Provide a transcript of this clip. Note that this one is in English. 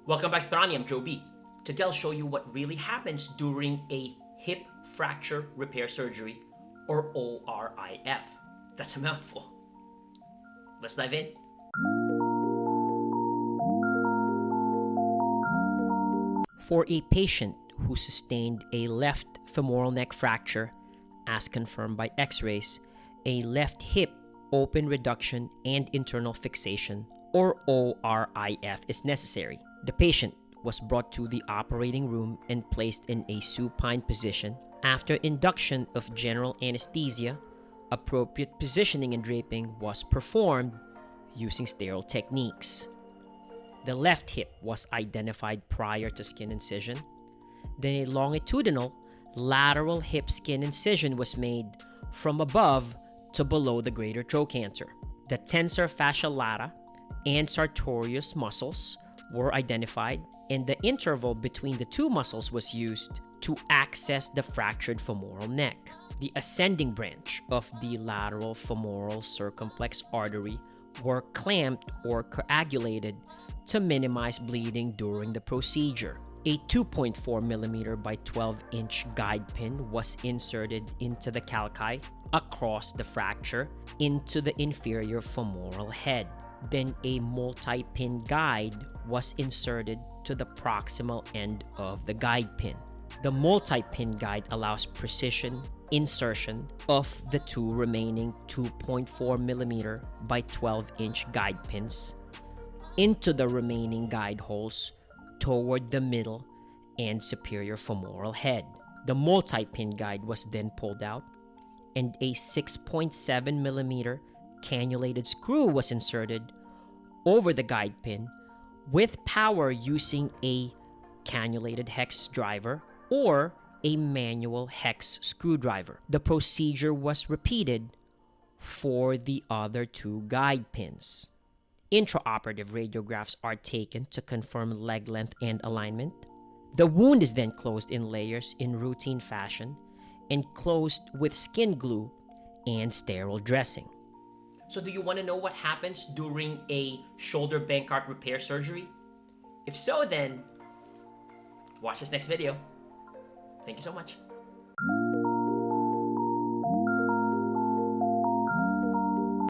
Welcome back to Thrani, I'm Joe B. Today I'll show you what really happens during a hip fracture repair surgery, or ORIF. That's a mouthful. Let's dive in. For a patient who sustained a left femoral neck fracture, as confirmed by x-rays, a left hip open reduction and internal fixation, or ORIF, is necessary. The patient was brought to the operating room and placed in a supine position. After induction of general anesthesia, appropriate positioning and draping was performed using sterile techniques. The left hip was identified prior to skin incision. Then a longitudinal lateral hip skin incision was made from above to below the greater trochanter. The tensor fascia lata and sartorius muscles were identified, and the interval between the two muscles was used to access the fractured femoral neck. The ascending branch of the lateral femoral circumflex artery were clamped or coagulated to minimize bleeding during the procedure. A 2.4mm by 12-inch guide pin was inserted into the calci across the fracture into the inferior femoral head. Then a multi-pin guide was inserted to the proximal end of the guide pin. The multi-pin guide allows precision insertion of the two remaining 2.4mm by 12-inch guide pins into the remaining guide holes toward the middle and superior femoral head. The multi-pin guide was then pulled out, and a 6.7mm cannulated screw was inserted over the guide pin with power using a cannulated hex driver or a manual hex screwdriver. The procedure was repeated for the other two guide pins. Intraoperative radiographs are taken to confirm leg length and alignment. The wound is then closed in layers in routine fashion and closed with skin glue and sterile dressing. So do you want to know what happens during a shoulder Bankart repair surgery? If so, then watch this next video. Thank you so much.